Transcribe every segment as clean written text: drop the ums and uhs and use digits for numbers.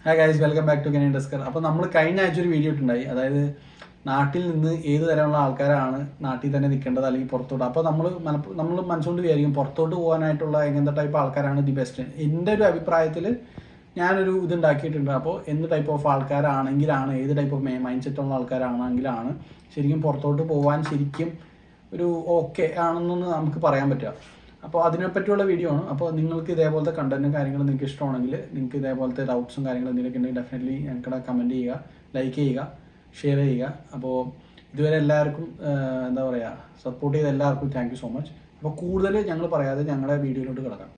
Hi guys, welcome back to Kenyan desker. അപ്പോൾ നമ്മൾ കഴിഞ്ഞ ആഴ്ച ഒരു വീഡിയോ ഇട്ടുണ്ടായി, അതായത് നാട്ടിൽ നിന്ന് ഏത് തരമുള്ള ആൾക്കാരാണ് നാട്ടിൽ തന്നെ നിൽക്കേണ്ടത് അല്ലെങ്കിൽ പുറത്തോട്ട്. അപ്പോൾ നമ്മൾ മനസ്സുകൊണ്ട് വിചാരിക്കും പുറത്തോട്ട് പോകാനായിട്ടുള്ള എങ്ങനത്തെ ടൈപ്പ് ആൾക്കാരാണ് ദി ബെസ്റ്റ്. എൻ്റെ ഒരു അഭിപ്രായത്തിൽ ഞാനൊരു ഇതുണ്ടാക്കിയിട്ടുണ്ട്. അപ്പോൾ എന്ത് ടൈപ്പ് ഓഫ് ആൾക്കാരാണെങ്കിലാണ്, ഏത് ടൈപ്പ് ഓഫ് മൈൻഡ് സെറ്റ് ഉള്ള ആൾക്കാരാണെങ്കിലാണ് ശരിക്കും പുറത്തോട്ട് പോകാൻ ശരിക്കും ഒരു ഓക്കെ ആണെന്നൊന്ന് നമുക്ക് പറയാൻ പറ്റുക. അപ്പോൾ അതിനെപ്പറ്റിയുള്ള വീഡിയോ ആണ്. അപ്പോൾ നിങ്ങൾക്ക് ഇതേപോലത്തെ കണ്ടന്റും കാര്യങ്ങളും നിങ്ങൾക്ക് ഇഷ്ടമാണെങ്കിൽ, നിങ്ങൾക്ക് ഇതേപോലത്തെ ഡൗട്ട്സും കാര്യങ്ങളും എന്തെങ്കിലുമൊക്കെ ഉണ്ടെങ്കിൽ ഡെഫിനറ്റ്ലി ഞങ്ങളുടെ കമൻറ്റ് ചെയ്യുക, ലൈക്ക് ചെയ്യുക, ഷെയർ ചെയ്യുക. അപ്പോൾ ഇതുവരെ എല്ലാവർക്കും എന്താ പറയുക, സപ്പോർട്ട് ചെയ്ത എല്ലാവർക്കും താങ്ക് യു സോ മച്ച്. അപ്പോൾ കൂടുതൽ ഞങ്ങൾ പറയാതെ ഞങ്ങളുടെ വീഡിയോയിലോട്ട് കിടക്കാം.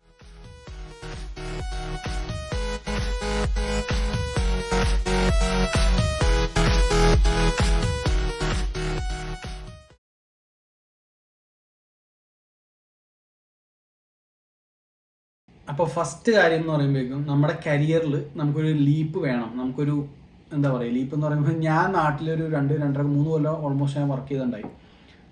അപ്പോൾ ഫസ്റ്റ് കാര്യം എന്ന് പറയുമ്പോഴേക്കും നമ്മുടെ കരിയറിൽ നമുക്കൊരു ലീപ്പ് വേണം. നമുക്കൊരു എന്താ പറയുക, ലീപ്പ് എന്ന് പറയുമ്പോൾ ഞാൻ നാട്ടിലൊരു 2-2.5-3 കൊല്ലം ഓൾമോസ്റ്റ് ഞാൻ വർക്ക് ചെയ്തിട്ടുണ്ടായി.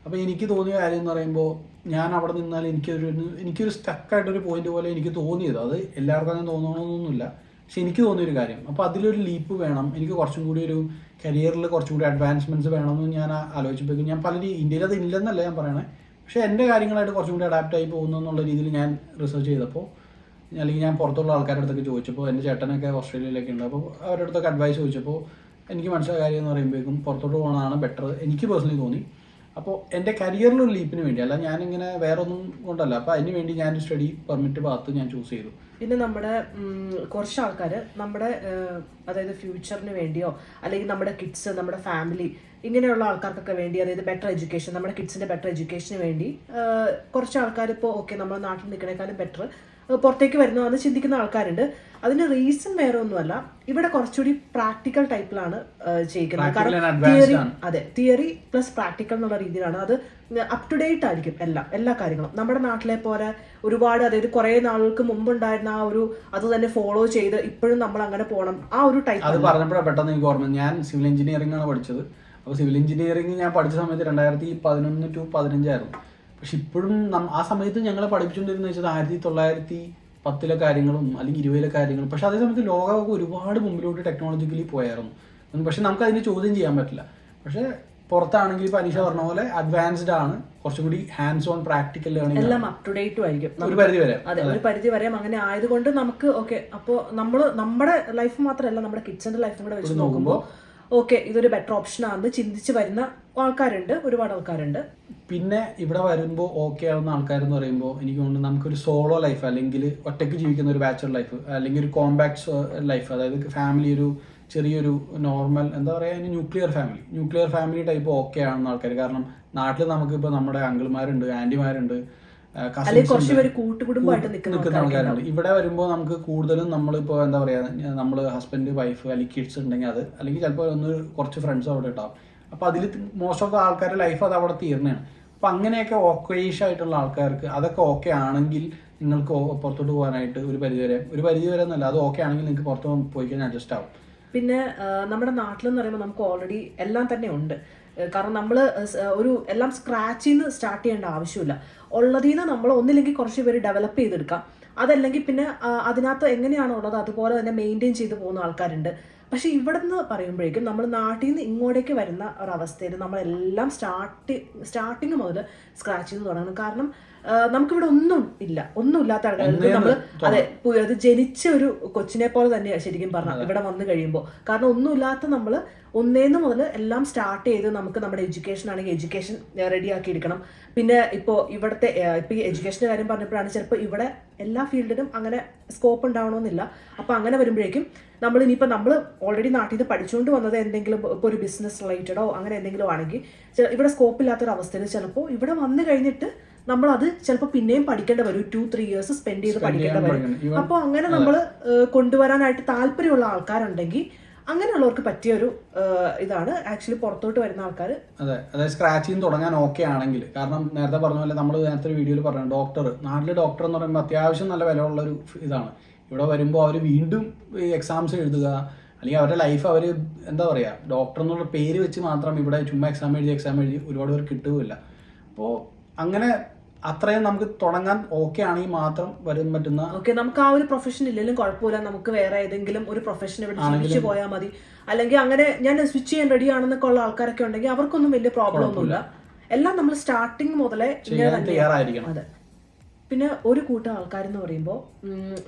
അപ്പോൾ എനിക്ക് തോന്നിയ കാര്യം എന്ന് പറയുമ്പോൾ, ഞാൻ അവിടെ നിന്നാൽ എനിക്കൊരു സ്റ്റക്കായിട്ടൊരു പോയിന്റ് പോലെ എനിക്ക് തോന്നിയത്. അത് എല്ലാവർക്കും അങ്ങനെ തോന്നണമെന്നൊന്നുമില്ല, പക്ഷെ എനിക്ക് തോന്നിയൊരു കാര്യം. അപ്പോൾ അതിലൊരു ലീപ്പ് വേണം, എനിക്ക് കുറച്ചും കൂടി ഒരു കരിയറിൽ കുറച്ചും കൂടി അഡ്വാൻസ്മെൻറ്റ്സ് വേണമെന്ന് ഞാൻ ആലോചിച്ചപ്പോഴേക്കും, ഞാൻ ഇന്ത്യയിൽ അത് ഇല്ലെന്നല്ല ഞാൻ പറയണേ, പക്ഷേ എൻ്റെ കാര്യങ്ങളായിട്ട് കുറച്ചും കൂടി അഡാപ്റ്റ് ആയി പോകുന്നു എന്നുള്ള രീതിയിൽ ഞാൻ റിസർച്ച് ചെയ്തപ്പോൾ, അല്ലെങ്കിൽ ഞാൻ പുറത്തുള്ള ആൾക്കാരുടെ അടുത്തൊക്കെ ചോദിച്ചപ്പോൾ, എൻ്റെ ചേട്ടനൊക്കെ ഓസ്ട്രേലിയയിലൊക്കെ ഉണ്ട്, അപ്പോൾ അവരുടെ അടുത്തൊക്കെ അഡ്വൈസ് ചോദിച്ചപ്പോൾ എനിക്ക് മനസ്സിലായ കാര്യം എന്ന് പറയുമ്പോഴേക്കും പുറത്തോട്ട് പോകുന്നതാണ് ബെറ്റർ എനിക്ക് പേഴ്സണലി തോന്നി. അപ്പോൾ എൻ്റെ കരിയറിലൊരു ലീപ്പിന് വേണ്ടി അല്ല, ഞാനിങ്ങനെ വേറെ ഒന്നും കൊണ്ടല്ല, അപ്പോൾ അതിന് വേണ്ടി ഞാൻ സ്റ്റഡി പെർമിറ്റ് ഭാഗത്ത് ഞാൻ ചൂസ് ചെയ്തു. പിന്നെ നമ്മുടെ കുറച്ച് ആൾക്കാർ നമ്മുടെ അതായത് ഫ്യൂച്ചറിന് വേണ്ടിയോ അല്ലെങ്കിൽ നമ്മുടെ കിഡ്സ്, നമ്മുടെ ഫാമിലി, ഇങ്ങനെയുള്ള ആൾക്കാർക്കൊക്കെ വേണ്ടി, അതായത് ബെറ്റർ എഡ്യൂക്കേഷൻ, നമ്മുടെ കിഡ്സിൻ്റെ ബെറ്റർ എഡ്യൂക്കേഷന് വേണ്ടി കുറച്ച് ആൾക്കാർ ഇപ്പോൾ ഓക്കെ നമ്മുടെ നാട്ടിൽ നിൽക്കണേക്കാളും ബെറ്റർ പുറത്തേക്ക് വരുന്നതെന്ന് ചിന്തിക്കുന്ന ആൾക്കാരുണ്ട്. അതിന് റീസൺ വേറെ ഒന്നുമല്ല, ഇവിടെ കുറച്ചുകൂടി പ്രാക്ടിക്കൽ ടൈപ്പിലാണ് ചെയ്യിക്കുന്നത്. കാരണം തിയറി പ്ലസ് പ്രാക്ടിക്കൽ എന്നുള്ള രീതിയിലാണ് അത് അപ് ടു ഡേറ്റ് ആയിരിക്കും എല്ലാ കാര്യങ്ങളും. നമ്മുടെ നാട്ടിലെ പോലെ ഒരുപാട്, അതായത് കുറെ നാളുകൾക്ക് മുമ്പുണ്ടായിരുന്ന ആ ഒരു അത് തന്നെ ഫോളോ ചെയ്ത് ഇപ്പോഴും നമ്മൾ അങ്ങനെ പോകണം, ആ ഒരു ടൈപ്പ്. അത് പറഞ്ഞപ്പോഴാണ് പെട്ടെന്ന് എനിക്ക് ഓർമ്മ, ഞാൻ സിവിൽ എഞ്ചിനീയറിംഗ് ആണ് പഠിച്ചത്. അപ്പോൾ സിവിൽ എഞ്ചിനീയറിംഗ് ഞാൻ പഠിച്ച സമയത്ത് 2011 to 2015 ആയിരുന്നു. പക്ഷെ ഇപ്പോഴും ആ സമയത്ത് ഞങ്ങളെ പഠിപ്പിച്ചുകൊണ്ടിരുന്ന വെച്ചാൽ 1910 കാര്യങ്ങളും അല്ലെങ്കിൽ 20 കാര്യങ്ങളും. പക്ഷെ അതേ സമയത്ത് ലോകമൊക്കെ ഒരുപാട് മുമ്പിലോട്ട് ടെക്നോളജിക്കലി പോയായിരുന്നു. പക്ഷെ നമുക്ക് അതിനെ ചോദ്യം ചെയ്യാൻ പറ്റില്ല. പക്ഷെ പുറത്താണെങ്കിൽ ഇപ്പോൾ അനീഷ പറഞ്ഞ പോലെ അഡ്വാൻസ്ഡ് ആണ്, കുറച്ചും കൂടി ഹാൻഡ്സ് ഓൺ പ്രാക്ടിക്കൽ ലേണിംഗ്, എല്ലാം അപ് ടു ഡേറ്റും ആയിരിക്കും ഒരു പരിധി വരെ. അതെ, ഒരു പരിധി വരെ അങ്ങനെ ആയതുകൊണ്ട് നമുക്ക് ഓക്കെ. അപ്പോൾ നമ്മുടെ ലൈഫ് മാത്രമല്ല, നമ്മുടെ കിഡ്സിന്റെ ലൈഫും കൂടെ വെച്ച് നോക്കുമ്പോൾ ഓക്കെ, ഇതൊരു ബെറ്റർ ഓപ്ഷൻ ആണെന്ന് ചിന്തിച്ച് വരുന്ന ആൾക്കാരുണ്ട്, ഒരുപാട് ആൾക്കാരുണ്ട്. പിന്നെ ഇവിടെ വരുമ്പോൾ ഓക്കെ ആവുന്ന ആൾക്കാരെന്ന് പറയുമ്പോൾ എനിക്ക് തോന്നുന്നു നമുക്കൊരു സോളോ ലൈഫ്, അല്ലെങ്കിൽ ഒറ്റയ്ക്ക് ജീവിക്കുന്ന ഒരു ബാച്ചുലർ ലൈഫ്, അല്ലെങ്കിൽ ഒരു കോമ്പാക്ട് ലൈഫ്, അതായത് ഫാമിലി ഒരു ചെറിയൊരു നോർമൽ എന്താ പറയുക, ന്യൂക്ലിയർ ഫാമിലി ടൈപ്പ് ഓക്കെ ആണെന്ന ആൾക്കാർ. കാരണം നാട്ടിൽ നമുക്കിപ്പോൾ നമ്മുടെ അങ്കിൾമാരുണ്ട്, ആൻറ്റിമാരുണ്ട്, നിൽക്കുന്ന ആൾക്കാരുണ്ട്. ഇവിടെ വരുമ്പോൾ നമുക്ക് കൂടുതലും നമ്മളിപ്പോൾ എന്താ പറയുക, നമ്മൾ ഹസ്ബൻഡ്, വൈഫ് അല്ലെങ്കിൽ കിഡ്സ് ഉണ്ടെങ്കിൽ അത്, അല്ലെങ്കിൽ ചിലപ്പോൾ കുറച്ച് ഫ്രണ്ട്സ് അവിടെ ഉണ്ടാവും. അപ്പോൾ അതിൽ മോസ്റ്റ് ഓഫ് ദ ആൾക്കാരുടെ ലൈഫ് അത് അവിടെ തീർന്നതാണ്. അപ്പോൾ അങ്ങനെയൊക്കെ ഓക്കേഷ് ആയിട്ടുള്ള ആൾക്കാർക്ക് അതൊക്കെ ഓക്കെ ആണെങ്കിൽ നിങ്ങൾക്ക് പുറത്തോട്ട് പോകാനായിട്ട് ഒരു പരിധി വരെ എന്നല്ല, അത് ഓക്കെ ആണെങ്കിൽ നിങ്ങൾക്ക് പുറത്ത് പോയി കഴിഞ്ഞാൽ അഡ്ജസ്റ്റ് ആവും. പിന്നെ നമ്മുടെ നാട്ടിലെന്ന് പറയുമ്പോൾ നമുക്ക് ഓൾറെഡി എല്ലാം തന്നെ ഉണ്ട്. കാരണം നമ്മൾ എല്ലാം സ്ക്രാച്ചിൽ നിന്ന് സ്റ്റാർട്ട് ചെയ്യേണ്ട ആവശ്യമില്ല. ഉള്ളതിൽ നിന്ന് നമ്മൾ ഒന്നില്ലെങ്കിൽ കുറച്ച് പേര് ഡെവലപ്പ് ചെയ്തെടുക്കാം, അതല്ലെങ്കിൽ പിന്നെ അതിനകത്ത് എങ്ങനെയാണോ ഉള്ളത് അതുപോലെ തന്നെ മെയിൻറ്റെയിൻ ചെയ്ത് പോകുന്ന ആൾക്കാരുണ്ട്. പക്ഷെ ഇവിടെ നിന്ന് പറയുമ്പോഴേക്കും നമ്മൾ നാട്ടിൽ നിന്ന് ഇങ്ങോട്ടേക്ക് വരുന്ന ഒരവസ്ഥയിൽ നമ്മളെല്ലാം സ്റ്റാർട്ടിങ് മുതൽ സ്ക്രാച്ചിൽ നിന്ന് തുടങ്ങണം. കാരണം നമുക്കിവിടെ ഒന്നും ഇല്ലാത്ത ആൾക്കാർക്ക് നമ്മൾ അത് ജനിച്ച ഒരു കൊച്ചിനെ പോലെ തന്നെയാണ് ശരിക്കും പറഞ്ഞാൽ ഇവിടെ വന്നു കഴിയുമ്പോൾ. കാരണം ഒന്നുമില്ലാത്ത നമ്മൾ ഒന്നേന്ന് മുതൽ എല്ലാം സ്റ്റാർട്ട് ചെയ്ത് നമുക്ക് നമ്മുടെ എഡ്യൂക്കേഷൻ ആണെങ്കിൽ എഡ്യൂക്കേഷൻ റെഡിയാക്കി എടുക്കണം. പിന്നെ ഇപ്പോൾ ഇവിടുത്തെ ഇപ്പോൾ ഈ എഡ്യൂക്കേഷൻ്റെ കാര്യം പറഞ്ഞപ്പോഴാണ്, ചിലപ്പോൾ ഇവിടെ എല്ലാ ഫീൽഡിനും അങ്ങനെ സ്കോപ്പ് ഉണ്ടാവണമെന്നില്ല. അപ്പോൾ അങ്ങനെ വരുമ്പോഴേക്കും നമ്മൾ ഓൾറെഡി നാട്ടിൽ നിന്ന് പഠിച്ചുകൊണ്ട് വന്നത് എന്തെങ്കിലും ഇപ്പോൾ ഒരു ബിസിനസ് റിലേറ്റഡോ അങ്ങനെ എന്തെങ്കിലും ആണെങ്കിൽ ഇവിടെ സ്കോപ്പ് ഇല്ലാത്തൊരവസ്ഥയിൽ ചിലപ്പോൾ ഇവിടെ വന്നു കഴിഞ്ഞിട്ട് നമ്മളത് ചിലപ്പോൾ പിന്നെയും പഠിക്കേണ്ടി വരും, 2-3 years സ്പെൻഡ് ചെയ്ത് പഠിക്കേണ്ടി വരും. അപ്പോൾ അങ്ങനെ നമ്മൾ കൊണ്ടുവരാനായിട്ട് താല്പര്യമുള്ള ആൾക്കാരുണ്ടെങ്കിൽ അങ്ങനെയുള്ളവർക്ക് പറ്റിയൊരു ഇതാണ് ആക്ച്വലി പുറത്തോട്ട് വരുന്ന ആൾക്കാർ. അതായത് സ്ക്രാച്ചിൽ നിന്ന് തുടങ്ങാൻ ഓക്കെ ആണെങ്കിൽ. കാരണം നേരത്തെ പറഞ്ഞ പോലെ നമ്മൾ നേരത്തെ ഒരു വീഡിയോയിൽ പറഞ്ഞു, നാട്ടിലെ ഡോക്ടർ എന്ന് പറയുമ്പോൾ അത്യാവശ്യം നല്ല വിലയുള്ളൊരു ഇതാണ്. ഇവിടെ വരുമ്പോൾ അവർ വീണ്ടും എക്സാംസ് എഴുതുക, അല്ലെങ്കിൽ അവരുടെ ലൈഫ് അവർ എന്താ പറയുക, ഡോക്ടർ എന്നുള്ള പേര് വെച്ച് മാത്രം ഇവിടെ ചുമ്മാ എക്സാം എഴുതി ഒരുപാട് പേർക്ക് കിട്ടുകയില്ല. അപ്പോൾ അങ്ങനെ അത്രയും നമുക്ക് തുടങ്ങാൻ ഓക്കെ ആണെങ്കിൽ മാത്രം വരാൻ പറ്റുന്ന. ഓക്കെ, നമുക്ക് ആ ഒരു പ്രൊഫഷൻ ഇല്ലെങ്കിലും കുഴപ്പമില്ല, നമുക്ക് വേറെ ഏതെങ്കിലും ഒരു പ്രൊഫഷൻ ഇവിടെ ജീവിച്ചു പോയാൽ മതി, അല്ലെങ്കിൽ അങ്ങനെ ഞാൻ സ്വിച്ച് ചെയ്യാൻ റെഡി ആണെന്നൊക്കെ ഉള്ള ആൾക്കാരൊക്കെ ഉണ്ടെങ്കിൽ അവർക്കൊന്നും വലിയ പ്രോബ്ലം ഒന്നുമില്ല. എല്ലാം നമ്മൾ സ്റ്റാർട്ടിങ് മുതലേ തയ്യാറായിരിക്കണം. അതെ. പിന്നെ ഒരു കൂട്ടം ആൾക്കാരെന്ന് പറയുമ്പോൾ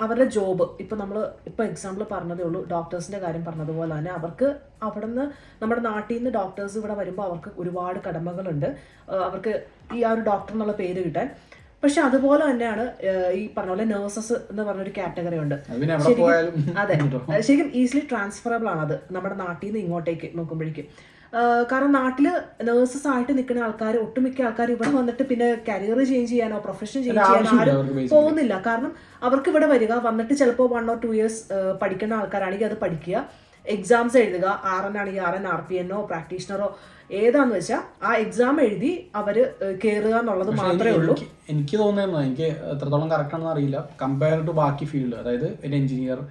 അവരുടെ ജോബ് ഇപ്പോൾ എക്സാമ്പിൾ പറഞ്ഞതേ ഉള്ളൂ, ഡോക്ടേഴ്സിന്റെ കാര്യം പറഞ്ഞതുപോലെ തന്നെ അവർക്ക് അവിടെ നിന്ന് നമ്മുടെ നാട്ടിൽ നിന്ന് ഡോക്ടേഴ്സ് ഇവിടെ വരുമ്പോൾ അവർക്ക് ഒരുപാട് കടമകളുണ്ട്, അവർക്ക് ഈ ആ ഒരു ഡോക്ടർ എന്നുള്ള പേര് കിട്ടാൻ. പക്ഷെ അതുപോലെ തന്നെയാണ് ഈ പറഞ്ഞ പോലെ നേഴ്സസ് എന്ന് പറഞ്ഞൊരു കാറ്റഗറി ഉണ്ട്. അതെ, ശരിക്കും ഈസിലി ട്രാൻസ്ഫറബിൾ ആണ് അത് നമ്മുടെ നാട്ടിൽ നിന്ന് ഇങ്ങോട്ടേക്ക് നോക്കുമ്പോഴേക്കും. കാരണം നാട്ടില് നേഴ്സസ് ആയിട്ട് നിൽക്കുന്ന ആൾക്കാർ, ഒട്ടുമിക്ക ആൾക്കാർ ഇവിടെ വന്നിട്ട് പിന്നെ കരിയർ ചേഞ്ച് ചെയ്യാനോ പ്രൊഫഷൻ ചേഞ്ച് ചെയ്യാനോ ആരും പോകുന്നില്ല. കാരണം അവർക്ക് ഇവിടെ വരിക, വന്നിട്ട് ചിലപ്പോൾ 1 or 2 years പഠിക്കുന്ന ആൾക്കാരാണെങ്കിൽ അത് പഠിക്കുക, എക്സാംസ് എഴുതുക, RN ആണെങ്കിൽ RN, RPNO, പ്രാക്ടീഷണറോ ഏതാന്ന് വെച്ചാൽ ആ എക്സാം എഴുതി അവര് കയറുക എന്നുള്ളത് മാത്രമേ ഉള്ളൂ. എനിക്ക് തോന്നുന്നു, എനിക്ക് എത്രത്തോളം കറക്റ്റ് ആണെന്ന് അറിയില്ല, കമ്പയർ ടു ബാക്കി ഫീൽഡ്, അതായത് ഒരു എഞ്ചിനീയർ,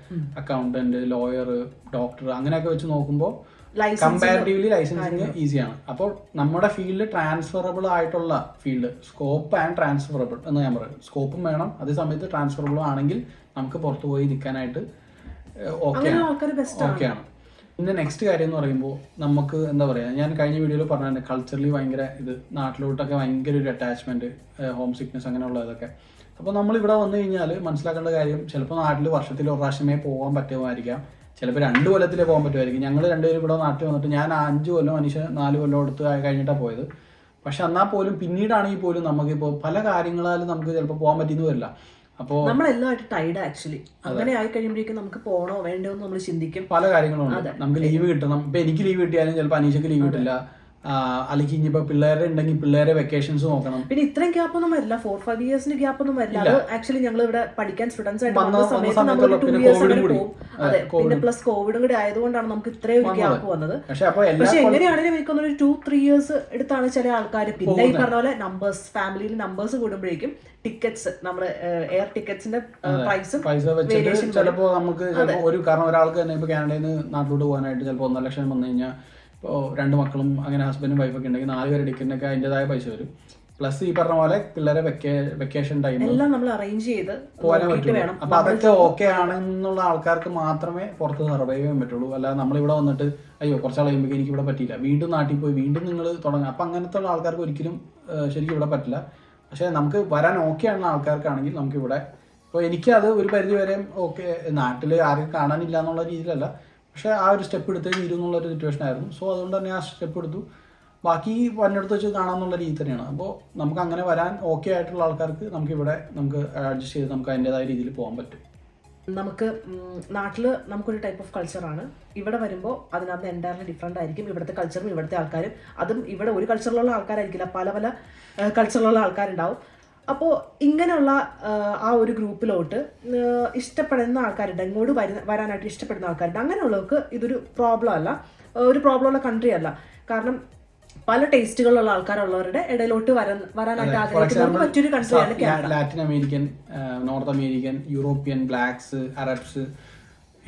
അക്കൗണ്ടന്റ്, ലോയർ, ഡോക്ടർ അങ്ങനെയൊക്കെ വെച്ച് നോക്കുമ്പോൾ കമ്പാരിറ്റീവ്ലി ലൈസൻസിങ് ഈസിയാണ്. അപ്പോൾ നമ്മുടെ ഫീൽഡ് ട്രാൻസ്ഫറബിൾ ആയിട്ടുള്ള ഫീൽഡ്, സ്കോപ്പ് ആൻഡ് ട്രാൻസ്ഫറബിൾ എന്ന് ഞാൻ പറയും. സ്കോപ്പും വേണം, അതേ സമയത്ത് ട്രാൻസ്ഫറബിളും ആണെങ്കിൽ നമുക്ക് പുറത്തു പോയി നിൽക്കാനായിട്ട് ഓക്കെയാണ്. പിന്നെ നെക്സ്റ്റ് കാര്യം എന്ന് പറയുമ്പോൾ നമുക്ക് എന്താ പറയുക, ഞാൻ കഴിഞ്ഞ വീഡിയോയിൽ പറഞ്ഞിട്ടുണ്ട്, കൾച്ചറലി ഭയങ്കര നാട്ടിലോട്ടൊക്കെ ഭയങ്കര ഒരു അറ്റാച്ച്മെന്റ്, ഹോം സിക്നെസ് അങ്ങനെയുള്ളതൊക്കെ. അപ്പോൾ നമ്മൾ ഇവിടെ വന്നു കഴിഞ്ഞാൽ മനസ്സിലാക്കേണ്ട കാര്യം, ചിലപ്പോൾ നാട്ടിൽ വർഷത്തിൽ ഒരു പ്രാവശ്യമേ പോകാൻ പറ്റുമായിരിക്കാം, ചിലപ്പോൾ 2 കൊല്ലത്തിലേ പോകാൻ പറ്റുമായിരിക്കും. ഞങ്ങൾ രണ്ടുപേരും ഇവിടെ നാട്ടിൽ വന്നിട്ട് ഞാൻ 5 കൊല്ലം, മനുഷ്യ 4 കൊല്ലം എടുത്ത് കഴിഞ്ഞിട്ടാണ് പോയത്. പക്ഷെ എന്നാൽ പോലും പിന്നീടാണെങ്കിൽ പോലും നമുക്കിപ്പോൾ പല കാര്യങ്ങളാലും നമുക്ക് ചിലപ്പോൾ പോകാൻ പറ്റിയെന്ന് വരില്ല. അപ്പോൾ നമ്മളെല്ലാമായിട്ട് ടൈഡ് ആക്ച്വലി അങ്ങനെ ആയി കഴിയുമ്പോഴേക്കും നമുക്ക് പോകണോ വേണ്ടോ എന്ന് നമ്മൾ ചിന്തിക്കും. പല കാര്യങ്ങളും ഉണ്ട്. നമുക്ക് ലീവ് കിട്ടണം. ഇപ്പൊ എനിക്ക് ലീവ് കിട്ടിയാലും ചിലപ്പോൾ അനീഷക്ക് ലീവ് കിട്ടില്ല, അല്ലെങ്കിൽ ഇനിയിപ്പോ പിള്ളേരെ ഉണ്ടെങ്കിൽ പിള്ളേരെ വെക്കേഷൻസ് നോക്കണം. പിന്നെ ഇത്രയും ഗ്യാപ്പ് ഒന്നും വരില്ല, 4-5 yearsന്റെ ഗ്യാപ്പ് ഒന്നും വരില്ല. അത് ആക്ച്വലി ഞങ്ങൾ ഇവിടെ പഠിക്കാൻ സ്റ്റുഡൻസ് ആയിട്ട് വന്ന സമയത്ത് നമ്മൾ 2 years പോകും. അതെ, പിന്നെ പ്ലസ് കോവിഡും കൂടി ആയതുകൊണ്ടാണ് നമുക്ക് ഇത്രയും ഒരു ഗ്യാപ്പ് വന്നത്. പക്ഷെ എങ്ങനെയാണെങ്കിലും എനിക്കൊന്നൊരു 2-3 years എടുത്താണ് ചില ആൾക്കാർ. പിന്നെ ഈ പറഞ്ഞ പോലെ നമ്പേഴ്സ്, ഫാമിലിയിൽ നമ്പേഴ്സ് കൂടുമ്പോഴേക്കും ടിക്കറ്റ്സ്, നമ്മുടെ എയർ ടിക്കറ്റ്സിന്റെ പൈസ വെച്ചിട്ട് ചിലപ്പോൾ നമുക്ക് ഒരു കാരണം ഒരാൾക്ക് തന്നെ ഇപ്പൊ കാനഡയിൽ നിന്ന് നാട്ടിലോട്ട് പോകാനായിട്ട് ചിലപ്പോൾ 1.5 ലക്ഷം വന്നു കഴിഞ്ഞാൽ, ഇപ്പോൾ 2 മക്കളും അങ്ങനെ ഹസ്ബൻഡും വൈഫൊക്കെ ഉണ്ടെങ്കിൽ 4 പേര് ടിക്കറ്റിനൊക്കെ അതിൻ്റെതായ പൈസ വരും. പ്ലസ് ഈ പറഞ്ഞ പോലെ പിള്ളേരെ വെക്കേഷൻ ടൈം എല്ലാം നമ്മൾ അറേഞ്ച് ചെയ്ത് പോകാനേ പറ്റുള്ളൂ. അപ്പൊ അതൊക്കെ ഓക്കെ ആണെന്നുള്ള ആൾക്കാർക്ക് മാത്രമേ പുറത്ത് സർവൈവ് ചെയ്യാൻ പറ്റുള്ളൂ. അല്ലാതെ നമ്മളിവിടെ വന്നിട്ട് അയ്യോ കുറച്ചാൾ കഴിയുമ്പോൾ എനിക്ക് ഇവിടെ പറ്റിയില്ല, വീണ്ടും നാട്ടിൽ പോയി വീണ്ടും നിങ്ങൾ തുടങ്ങുക, അപ്പൊ അങ്ങനത്തെ ഉള്ള ആൾക്കാർക്ക് ഒരിക്കലും ശരിക്കും ഇവിടെ പറ്റില്ല. പക്ഷെ നമുക്ക് വരാൻ ഓക്കെ ആണെന്ന ആൾക്കാർക്കാണെങ്കിൽ നമുക്കിവിടെ, ഇപ്പോൾ എനിക്കത് ഒരു പരിധി വരെയും ഓക്കെ, നാട്ടിൽ ആരും കാണാനില്ല എന്നുള്ള രീതിയിലല്ല, പക്ഷെ ആ ഒരു സ്റ്റെപ്പ് എടുത്തേ തീരുന്നുള്ളൊരു സിറ്റുവേഷൻ ആയിരുന്നു. സോ അതുകൊണ്ട് തന്നെ ആ സ്റ്റെപ്പ് എടുത്തു. ബാക്കി വന്നെടുത്ത് വെച്ച് കാണാമെന്നുള്ള രീതി തന്നെയാണ്. അപ്പോൾ നമുക്ക് അങ്ങനെ വരാൻ ഓക്കെ ആയിട്ടുള്ള ആൾക്കാർക്ക് നമുക്കിവിടെ നമുക്ക് അഡ്ജസ്റ്റ് ചെയ്ത് നമുക്ക് അതിൻ്റെതായ രീതിയിൽ പോകാൻ പറ്റും. നമുക്ക് നാട്ടിൽ നമുക്കൊരു ടൈപ്പ് ഓഫ് കൾച്ചറാണ്, ഇവിടെ വരുമ്പോൾ അതിനകത്ത് എൻറ്റയർലി ഡിഫറെൻ്റ് ആയിരിക്കും ഇവിടുത്തെ കൾച്ചറും ഇവിടുത്തെ ആൾക്കാരും. അതും ഇവിടെ ഒരു കൾച്ചറിലുള്ള ആൾക്കാരായിരിക്കില്ല, പല പല കൾച്ചറിലുള്ള ആൾക്കാരുണ്ടാവും. അപ്പോൾ ഇങ്ങനെയുള്ള ആ ഒരു ഗ്രൂപ്പിലോട്ട് ഇഷ്ടപ്പെടുന്ന ആൾക്കാരുണ്ട്, ഇങ്ങോട്ട് വരാനായിട്ട് ഇഷ്ടപ്പെടുന്ന ആൾക്കാരുണ്ട്. അങ്ങനെയുള്ളവർക്ക് ഇതൊരു പ്രോബ്ലം അല്ല, ഒരു പ്രോബ്ലം ഉള്ള കൺട്രി അല്ല. കാരണം പല ടേസ്റ്റുകളുള്ള ആൾക്കാരുള്ളവരുടെ ഇടയിലോട്ട് വരാനായിട്ട് ആഗ്രഹിക്കുന്നവർക്ക് പറ്റിയൊരു കൺട്രിയാണ് Canada. Latin American, North American, European, blacks, Arabs,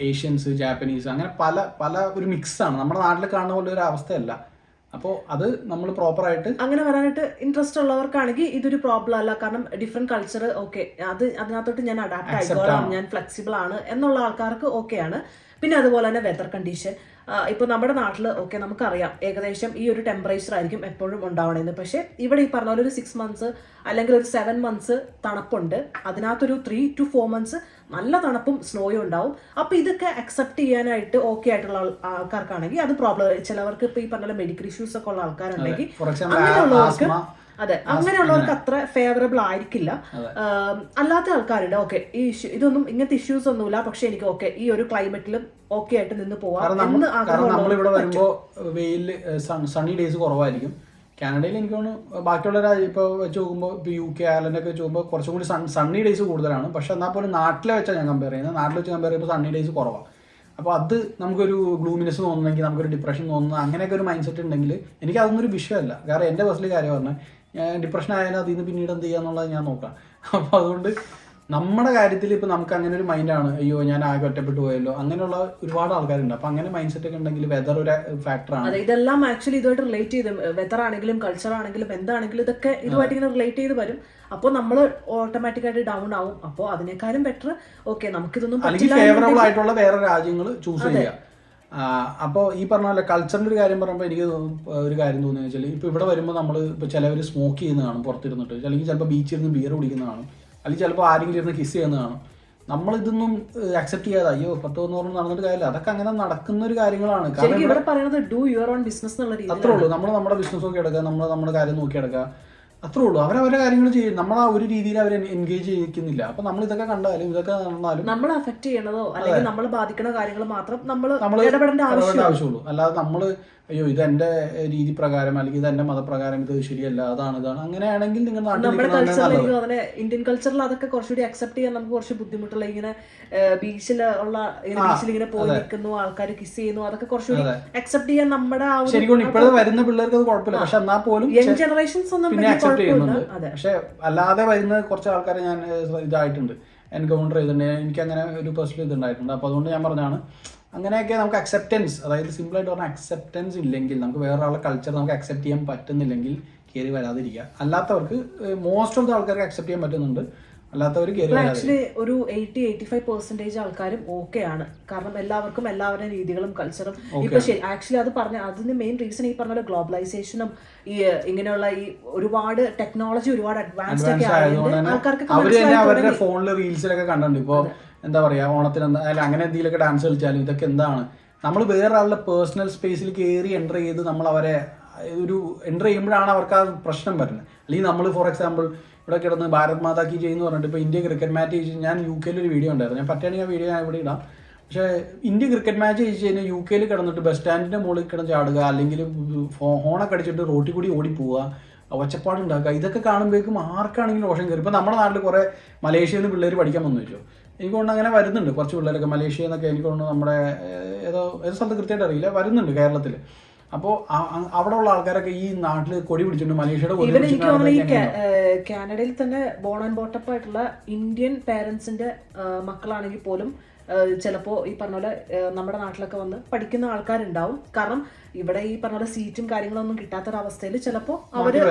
Asians, Japanese, അങ്ങനെ പല പല ഒരു മിക്സ് ആണ്. നമ്മുടെ നാട്ടിൽ കാണുന്ന പോലെ ഒരു അവസ്ഥയല്ല. അപ്പോൾ അത് നമ്മൾ പ്രോപ്പറായിട്ട് അങ്ങനെ വരാനായിട്ട് ഇൻട്രസ്റ്റ് ഉള്ളവർക്കാണെങ്കിൽ ഇതൊരു പ്രോബ്ലം അല്ല. കാരണം ഡിഫറെന്റ് കൾച്ചർ ഓക്കെ, അതിനകത്തോട്ട് ഞാൻ അഡാപ്റ്റ് ആയിക്കോളാം, ഞാൻ ഫ്ലെക്സിബിൾ ആണ് എന്നുള്ള ആൾക്കാർക്ക് ഓക്കെയാണ്. പിന്നെ അതുപോലെ തന്നെ വെതർ കണ്ടീഷൻ, ഇപ്പോൾ നമ്മുടെ നാട്ടിൽ ഓക്കെ നമുക്കറിയാം ഏകദേശം ഈ ഒരു ടെമ്പറേച്ചർ ആയിരിക്കും എപ്പോഴും ഉണ്ടാവണമെന്ന്. പക്ഷേ ഇവിടെ ഈ പറഞ്ഞ പോലെ ഒരു 6 months അല്ലെങ്കിൽ ഒരു 7 months തണുപ്പുണ്ട്, അതിനകത്തൊരു 3 to 4 months നല്ല തണുപ്പും സ്നോയും ഉണ്ടാവും. അപ്പോൾ ഇതൊക്കെ അക്സെപ്റ്റ് ചെയ്യാനായിട്ട് ഓക്കെ ആയിട്ടുള്ള ആൾക്കാർക്കാണെങ്കിൽ അത് പ്രോബ്ലം. ചിലവർക്ക് ഇപ്പോൾ ഈ പറഞ്ഞ മെഡിക്കൽ ഇഷ്യൂസ് ഒക്കെ ഉള്ള ആൾക്കാരുണ്ടെങ്കിൽ അങ്ങനെയുള്ളവർക്ക് അതെ അങ്ങനെയുള്ളവർക്ക് അത്ര ഫേവറബിൾ ആയിരിക്കില്ല. അല്ലാത്ത ആൾക്കാരുണ്ട് ഓക്കെ ഈ ഇതൊന്നും ഇങ്ങനത്തെ ഇഷ്യൂസ് ഒന്നുമില്ല, പക്ഷെ എനിക്ക് ഓക്കെ ഈ ഒരു ക്ലൈമറ്റിലും ഓക്കെ ആയിട്ട് നിന്ന് പോവാം. നമ്മളിവിടെ വരുമ്പോൾ വെയിൽ സണ്ണി ഡേയ്സ് കുറവായിരിക്കും. കാനഡയിൽ എനിക്ക് തോന്നുന്നു ബാക്കിയുള്ള ഇപ്പോൾ വെച്ച് നോക്കുമ്പോൾ ഇപ്പോൾ UK, അയർലൻഡ് ഒക്കെ വെച്ച് നോക്കുമ്പോൾ കുറച്ചും കൂടി സണ്ണി ഡേയ്സ് കൂടുതലാണ്. പക്ഷെ എന്നാൽ പോലും നാട്ടിലെ വെച്ചാൽ ഞാൻ കമ്പയർ ചെയ്യുന്നത്, നാട്ടിൽ വെച്ച് കമ്പയർ ചെയ്യുമ്പോൾ സണ്ണി ഡേയ്സ് കുറവാണ്. അപ്പോൾ അത് നമുക്കൊരു ഗ്ലൂമിനെസ് തോന്നുന്നെങ്കിൽ, നമുക്കൊരു ഡിപ്രഷൻ തോന്നുന്നത്, അങ്ങനെയൊക്കെ ഒരു മൈൻഡ് സെറ്റ് ഉണ്ടെങ്കിൽ എനിക്ക് അതൊന്നും ഒരു വിഷയമല്ല. കാരണം എൻ്റെ പേഴ്സണലി കാര്യം പറഞ്ഞാൽ ഞാൻ ഡിപ്രഷൻ ആയാലും അതിൽ നിന്ന് പിന്നീട് എന്ത് ചെയ്യാന്നുള്ളത് ഞാൻ നോക്കാം. അപ്പോൾ അതുകൊണ്ട് നമ്മുടെ കാര്യത്തിൽ ഇപ്പൊ നമുക്ക് അങ്ങനെ ഒരു മൈൻഡാണ്, അയ്യോ ഞാൻ ആകെ ഒറ്റപ്പെട്ടു പോയല്ലോ, അങ്ങനെയുള്ള ഒരുപാട് ആൾക്കാരുണ്ട്. അപ്പൊ അങ്ങനെ മൈൻഡ് സെറ്റ് ഒക്കെ ഉണ്ടെങ്കിൽ വെതർ ഒരു ഫാക്ടറാണ്. അതെ, ഇതെല്ലാം ആക്ച്വലി ഇതുമായിട്ട് റിലേറ്റ് ചെയ്ത്, വെതർ ആണെങ്കിലും കൾച്ചർ ആണെങ്കിലും എന്താണെങ്കിലും ഇതൊക്കെ ഇതുമായിട്ട് ഇങ്ങനെ റിലേറ്റ് ചെയ്ത് വരും. അപ്പോൾ നമ്മൾ ഓട്ടോമാറ്റിക്കായിട്ട് ഡൗൺ ആവും. അപ്പോൾ അതിനേക്കാളും ബെറ്റർ ഓക്കെ നമുക്കിതൊന്നും അല്ലെങ്കിൽ ഫേവറബിൾ ആയിട്ടുള്ള വേറെ രാജ്യങ്ങൾ ചൂസ് ചെയ്യുക. അപ്പോൾ ഈ പറഞ്ഞ പോലെ കൾച്ചറിന്റെ ഒരു കാര്യം പറയുമ്പോൾ എനിക്ക് ഒരു കാര്യം തോന്നുന്നത് വെച്ചാൽ, ഇപ്പൊ ഇവിടെ വരുമ്പോൾ നമ്മൾ ഇപ്പൊ ചിലവർ സ്മോക്ക് ചെയ്യുന്ന കാണും പുറത്തിരുന്നിട്ട്, അല്ലെങ്കിൽ ചിലപ്പോൾ ബീച്ചിൽ ഇരുന്ന് ബിയർ കുടിക്കുന്ന കാണും, അല്ലെങ്കിൽ ചിലപ്പോൾ ആരെങ്കിലും ഇരുന്ന് കിസ് ചെയ്യുന്ന കാണും. നമ്മളിതൊന്നും അക്സെപ്റ്റ് ചെയ്യാതെ അയ്യോ 10-100 നടന്നിട്ട് കാര്യമില്ല. അതൊക്കെ അങ്ങനെ നടക്കുന്ന ഒരു കാര്യങ്ങളാണ്. കാരണം ഇവിടെ പറയുന്നത് ഡു യുവർ ഓൺ ബിസിനസ് എന്നുള്ള രീതി അത്രേ ഉള്ളൂ. നമ്മൾ നമ്മുടെ ബിസിനസ് നോക്കി എടുക്കുക, നമ്മൾ നമ്മുടെ കാര്യം നോക്കി എടുക്കുക, അത്രേ ഉള്ളൂ. അവരവരുടെ കാര്യങ്ങൾ ചെയ്യും. നമ്മൾ ആ ഒരു രീതിയിൽ അവർ എൻഗേജ് ചെയ്യിക്കുന്നില്ല. അപ്പൊ നമ്മൾ ഇതൊക്കെ കണ്ടാലും ഇതൊക്കെ നടന്നാലും നമ്മൾ അഫക്ട് ചെയ്യണതോ അല്ലെങ്കിൽ നമ്മൾ ബാധിക്കുന്ന കാര്യങ്ങൾ മാത്രം നമ്മൾ ഇടപെടേണ്ട ആവശ്യമുള്ളൂ. അല്ലാതെ നമ്മള് അയ്യോ ഇത് എന്റെ രീതി പ്രകാരം അല്ലെങ്കിൽ ഇത് എന്റെ മതപ്രകാരം ഇത് ശരിയല്ല, അതാണ് ഇതാണ്, അങ്ങനെയാണെങ്കിൽ നിങ്ങൾ നമ്മുടെ കൾച്ചറിലേക്ക് അതിനെ ഇന്ത്യൻ കൾച്ചറിൽ അതൊക്കെ കുറച്ചുകൂടി അക്സെപ്റ്റ് ചെയ്യാൻ നമുക്ക് കുറച്ച് ബുദ്ധിമുട്ടുള്ള, ഇങ്ങനെ ബീച്ചിലുള്ള ബീച്ചിൽ ഇങ്ങനെ പോയി നിൽക്കുന്നു, ആൾക്കാർ കിസ് ചെയ്യുന്നു, അതൊക്കെ കുറച്ചുകൂടി അക്സെപ്റ്റ് ചെയ്യാൻ നമ്മുടെ ശരിക്കും ഇപ്പോഴത്തെ വരുന്ന പിള്ളേർക്ക് അത് കുഴപ്പമില്ല. പക്ഷെ എന്നാൽ പോലും യങ് ജനറേഷൻസ് ഒന്നും പിന്നെ അക്സെപ്റ്റ് ചെയ്യുന്നുണ്ട്. പക്ഷെ അല്ലാതെ വരുന്ന കുറച്ച് ആൾക്കാരെ ഞാൻ ഇതായിട്ടുണ്ട്, എൻകൗണ്ടർ ചെയ്തിട്ടുണ്ട്. എനിക്ക് അങ്ങനെ ഒരു പേഴ്സണൽ ഇതുണ്ടായിട്ടുണ്ട്. അപ്പൊ അതുകൊണ്ട് ഞാൻ പറഞ്ഞാണ് അങ്ങനെയൊക്കെ നമുക്ക് അക്സെപ്റ്റൻസ്, അതായത് സിമ്പിളായിട്ട് പറഞ്ഞാൽ അക്സെപ്റ്റൻസ് ഇല്ലെങ്കിൽ, നമുക്ക് വേറൊരാളുടെ കൾച്ചർ നമുക്ക് അക്സെപ്റ്റ് ചെയ്യാൻ പറ്റുന്നില്ലെങ്കിൽ കയറി വരാതിരിക്കുക. അല്ലാത്തവർക്ക് മോസ്റ്റ് ഓഫ് ദ ആൾക്കാർക്ക് അക്സെപ്റ്റ് ചെയ്യാൻ പറ്റുന്നുണ്ട്, അല്ലാത്തവർ ആക്ച്വലി ഒരു 80-85% ആൾക്കാരും ഓക്കെ ആണ്. കാരണം എല്ലാവർക്കും എല്ലാവരുടെ രീതികളും കൾച്ചറും ഇപ്പൊ ശരി. ആക്ച്വലി അത് പറഞ്ഞ അതിന് മെയിൻ റീസൺ ഈ പറഞ്ഞ ഗ്ലോബലൈസേഷനും ഈ ഇങ്ങനെയുള്ള ഈ ഒരുപാട് ടെക്നോളജി ഒരുപാട് അഡ്വാൻസ്ഡ് ഒക്കെ ആയതുകൊണ്ട് ആൾക്കാർക്ക് അവരുടെ ഫോണിൽ റീൽസിലൊക്കെ കണ്ടിട്ടുണ്ട്. ഇപ്പൊ എന്താ പറയാ, ഓണത്തിന് അല്ല അങ്ങനെ എന്തെങ്കിലുമൊക്കെ ഡാൻസ് കളിച്ചാലും ഇതൊക്കെ എന്താണ്, നമ്മൾ വേറൊരാളുടെ പേഴ്സണൽ സ്പേസിൽ കയറി എൻ്റർ ചെയ്ത് നമ്മൾ അവരെ ഒരു എൻ്റർ ചെയ്യുമ്പോഴാണ് അവർക്ക് ആ പ്രശ്നം വരുന്നത്. അല്ലെങ്കിൽ നമ്മൾ ഫോർ എക്സാമ്പിൾ ഇവിടെ കിടന്ന് ഭാരത് മാതാ കി ജയ് എന്ന് പറഞ്ഞിട്ട് ഇപ്പോൾ ഇന്ത്യ ക്രിക്കറ്റ് മാച്ച് ജയിച്ച്, ഞാൻ UK ഒരു വീഡിയോ ഉണ്ടായിരുന്നു, ഞാൻ പറ്റുകയാണെങ്കിൽ ആ വീഡിയോ ഞാൻ ഇവിടെ ഇടാം. പക്ഷേ ഇന്ത്യ ക്രിക്കറ്റ് മാച്ച് ജയിച്ച് കഴിഞ്ഞാൽ UK കിടന്നിട്ട് ബസ് സ്റ്റാൻഡിൻ്റെ മുകളിൽ കിടന്ന് ചാടുക, അല്ലെങ്കിൽ ഹോണൊക്കെ അടിച്ചിട്ട് റോട്ടിൽ കൂടി ഓടിപ്പോവുക, ഒച്ചപ്പാടുണ്ടാക്കുക, ഇതൊക്കെ കാണുമ്പോഴേക്കും ആർക്കാണെങ്കിലും രോഷം കയറി. ഇപ്പോൾ നമ്മുടെ നാട്ടിൽ കുറേ മലേഷ്യയിൽ നിന്ന് പിള്ളേർ പഠിക്കാൻ വന്നു വെച്ചോ, എനിക്ക് കൊണ്ട് അങ്ങനെ വരുന്നുണ്ട് കുറച്ച് പിള്ളേരൊക്കെ മലേഷ്യ എന്നൊക്കെ, എനിക്ക് കൊണ്ട് നമ്മുടെ ഏതോ സ്ഥലത്ത് കൃത്യമായിട്ട് അറിയില്ല, വരുന്നുണ്ട് കേരളത്തിൽ. അപ്പോൾ അവിടെ ഉള്ള ആൾക്കാരൊക്കെ ഈ നാട്ടിൽ കൊടി പിടിച്ചിട്ടുണ്ട്, മലേഷ്യയുടെ കാനഡയിൽ തന്നെ ബോൺ ആൻഡ് ബോട്ടപ്പ് ആയിട്ടുള്ള ഇന്ത്യൻ പേരൻസിന്റെ മക്കളാണെങ്കിൽ പോലും ചിലപ്പോൾ ഈ പറഞ്ഞ പോലെ നമ്മുടെ നാട്ടിലൊക്കെ വന്ന് പഠിക്കുന്ന ആൾക്കാരുണ്ടാവും. കാരണം ഇവിടെ ഈ പറഞ്ഞ പോലെ സീറ്റും കാര്യങ്ങളൊന്നും കിട്ടാത്തൊരവസ്ഥയിൽ ചിലപ്പോൾ അവര്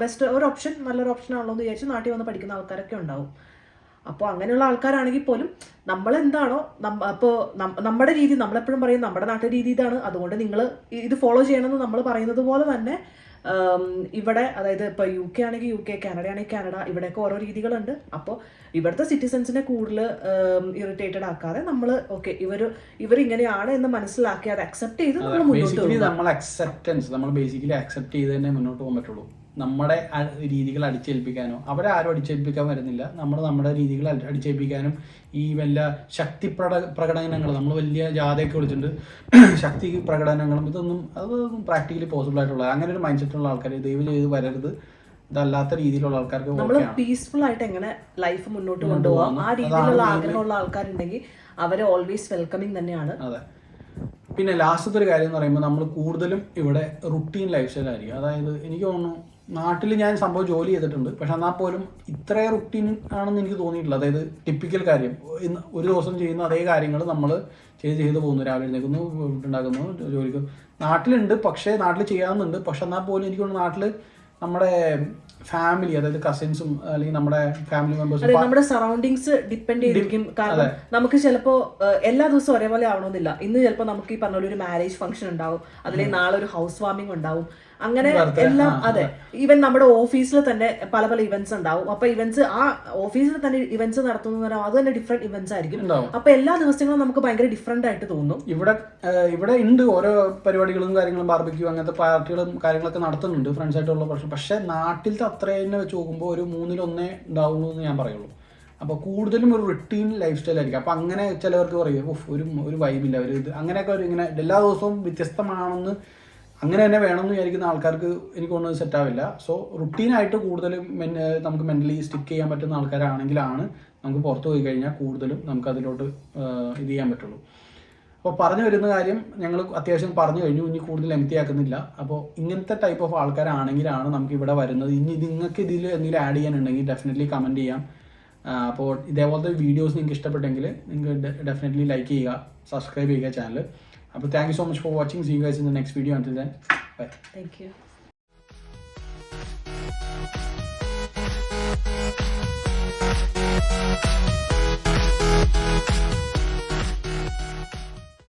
ബെസ്റ്റ് ഒരു ഓപ്ഷൻ, നല്ലൊരു ഓപ്ഷൻ ആണല്ലോ എന്ന് വിചാരിച്ച് നാട്ടിൽ വന്ന് പഠിക്കുന്ന ആൾക്കാരൊക്കെ ഉണ്ടാവും. അപ്പോൾ അങ്ങനെയുള്ള ആൾക്കാരാണെങ്കിൽ പോലും നമ്മളെന്താണോ അപ്പോൾ നമ്മുടെ രീതി, നമ്മളെപ്പോഴും പറയും നമ്മുടെ നാട്ടിലെ രീതി ഇതാണ്, അതുകൊണ്ട് നിങ്ങൾ ഇത് ഫോളോ ചെയ്യണമെന്ന് നമ്മൾ പറയുന്നത് പോലെ തന്നെ ഇവിടെ, അതായത് ഇപ്പോൾ UK ആണെങ്കിൽ UK, കാനഡ ആണെങ്കിൽ കാനഡ, ഇവിടെയൊക്കെ ഓരോ രീതികളുണ്ട്. അപ്പോൾ ഇവിടുത്തെ സിറ്റിസൺസിനെ കൂടുതൽ ഇറിറ്റേറ്റഡ് ആക്കാതെ നമ്മൾ ഓക്കെ ഇവരിങ്ങനെയാണ് എന്ന് മനസ്സിലാക്കി അത് അക്സെപ്റ്റ് ചെയ്ത് നമ്മൾ മുന്നോട്ട് പോകും. നമ്മൾ അക്സെപ്റ്റൻസ്, നമ്മൾ ബേസിക്കലി അക്സെപ്റ്റ് ചെയ്ത് തന്നെ മുന്നോട്ട് പോകാൻ പറ്റുള്ളൂ. നമ്മുടെ രീതികൾ അടിച്ചേൽപ്പിക്കാനോ, അവരെ ആരും അടിച്ചേൽപ്പിക്കാൻ വരുന്നില്ല, നമ്മുടെ രീതികൾ അടിച്ചേൽപ്പിക്കാനും ഈ വല്ല ശക്തി പ്രകടനങ്ങൾ, നമ്മൾ വലിയ ജാഥയൊക്കെ വിളിച്ചിട്ടുണ്ട് ശക്തി പ്രകടനങ്ങളും, ഇതൊന്നും പ്രാക്ടിക്കലി പോസിബിൾ ആയിട്ടുള്ള അങ്ങനെ ഒരു മൈൻഡ് സെറ്റുള്ള ആൾക്കാർ ദയവ് ചെയ്ത് വരരുത്. ഇതല്ലാത്ത രീതിയിലുള്ള ആൾക്കാർക്ക് നമ്മൾ പീസ്ഫുൾ ആയിട്ട് എങ്ങനെ ലൈഫ് മുന്നോട്ട് കൊണ്ടുപോകാം ആ രീതിയിലുള്ള ആഗ്രഹമുള്ള ആൾക്കാരുണ്ടെങ്കിൽ അവരെ ഓൾവേസ് വെൽക്കമിങ് തന്നെയാണ്. അതെ. പിന്നെ ലാസ്റ്റത്തെ ഒരു കാര്യം എന്ന് പറയുമ്പോൾ നമ്മൾ കൂടുതലും ഇവിടെ റുട്ടീൻ ലൈഫ് സ്റ്റൈൽ ആയിരിക്കും. അതായത് എനിക്ക് തോന്നുന്നു നാട്ടിൽ ഞാൻ സംഭവം ജോലി ചെയ്തിട്ടുണ്ട്, പക്ഷെ എന്നാൽ പോലും ഇത്ര റുട്ടീൻ ആണെന്ന് എനിക്ക് തോന്നിയിട്ടില്ല. അതായത് ടിപ്പിക്കൽ കാര്യം ഒരു ദിവസം ചെയ്യുന്ന അതേ കാര്യങ്ങൾ നമ്മൾ ചെയ്ത് പോകുന്നു. രാവിലെ എഴുന്നേൽക്കുന്നു, വീട്ടുണ്ടാക്കുന്നു, ജോലിക്ക് നാട്ടിലുണ്ട്, പക്ഷേ നാട്ടിൽ ചെയ്യാവുന്നുണ്ട്. പക്ഷെ എന്നാൽ പോലും എനിക്ക് തോന്നുന്നു നാട്ടിൽ നമ്മുടെ ഫാമിലി, അതായത് കസിൻസും അല്ലെങ്കിൽ നമ്മുടെ ഫാമിലി മെമ്പേഴ്സും നമ്മുടെ സറൗണ്ടിങ്സ് ഡിപ്പെൻഡ് ചെയ്തിരിക്കും. കാരണം നമുക്ക് ചിലപ്പോ എല്ലാ ദിവസവും ഒരേപോലെ ആവണമെന്നില്ല. ഇന്ന് ചിലപ്പോൾ നമുക്ക് ഈ പറഞ്ഞ ഒരു മാരേജ് ഫംഗ്ഷൻ ഉണ്ടാവും, അതിലേക്ക് നാളെ ഒരു ഹൗസ് വാമിംഗ് ഉണ്ടാവും, അങ്ങനെ എല്ലാം. അതെ, ഈവൻ നമ്മുടെ ഓഫീസിൽ തന്നെ പല പല ഇവന്റ്സ് ഉണ്ടാവും. അപ്പൊ ഇവന്റ്സ് ആ ഓഫീസിൽ തന്നെ ഇവന്റ്സ് നടത്തുന്ന അത് തന്നെ ഡിഫറെന്റ് ഇവന്റ്സ് ആയിരിക്കും. അപ്പൊ എല്ലാ ദിവസങ്ങളും നമുക്ക് ഭയങ്കര ഡിഫറെന്റ് ആയിട്ട് തോന്നും. ഇവിടെ ഉണ്ട് ഓരോ പരിപാടികളും കാര്യങ്ങളും, ബാർബിക്യൂ അങ്ങനത്തെ പാർട്ടികളും കാര്യങ്ങളൊക്കെ നടത്തുന്നുണ്ട് ഫ്രണ്ട്സ് ആയിട്ടുള്ള പ്രശ്നം. പക്ഷെ നാട്ടിലത്തെ അത്ര തന്നെ വെച്ച് നോക്കുമ്പോൾ ഒരു 3-1 ഉണ്ടാവുള്ളൂ എന്ന് ഞാൻ പറയുള്ളൂ. അപ്പോൾ കൂടുതലും ഒരു റുട്ടീൻ ലൈഫ് സ്റ്റൈൽ ആയിരിക്കും. അപ്പം അങ്ങനെ ചിലവർക്ക് പറയും ഒരു വൈബില്ല, ഒരു ഇത് അങ്ങനെയൊക്കെ ഇങ്ങനെ എല്ലാ ദിവസവും വ്യത്യസ്തമാണെന്ന് അങ്ങനെ തന്നെ വേണമെന്ന് വിചാരിക്കുന്ന ആൾക്കാർക്ക് എനിക്ക് തോന്നുന്നത് സെറ്റാവില്ല. സോ റുട്ടീനായിട്ട് കൂടുതലും നമുക്ക് മെൻ്റലി സ്റ്റിക്ക് ചെയ്യാൻ പറ്റുന്ന ആൾക്കാരാണെങ്കിലാണ് നമുക്ക് പുറത്ത് പോയി കഴിഞ്ഞാൽ കൂടുതലും നമുക്ക് അതിലോട്ട് ഇത് ചെയ്യാൻ പറ്റുള്ളൂ. അപ്പോൾ പറഞ്ഞു വരുന്ന കാര്യം ഞങ്ങൾ അത്യാവശ്യം പറഞ്ഞു കഴിഞ്ഞു, ഇനി കൂടുതൽ എംപ്റ്റിയാക്കുന്നില്ല. അപ്പോൾ ഇങ്ങനത്തെ ടൈപ്പ് ഓഫ് ആൾക്കാരാണെങ്കിലാണ് നമുക്ക് ഇവിടെ വരുന്നത്. ഇനി നിങ്ങൾക്ക് ഇതിൽ എന്തെങ്കിലും ആഡ് ചെയ്യാനുണ്ടെങ്കിൽ ഡെഫിനറ്റ്ലി കമൻറ്റ് ചെയ്യാം. അപ്പോൾ ഇതേപോലത്തെ വീഡിയോസ് നിങ്ങൾക്ക് ഇഷ്ടപ്പെട്ടെങ്കിൽ നിങ്ങൾക്ക് ഡെഫിനറ്റ്ലി ലൈക്ക് ചെയ്യുക, സബ്സ്ക്രൈബ് ചെയ്യുക ചാനൽ. അപ്പോൾ thank you so much for watching. See you guys in the next video. Until then bye. Thank U.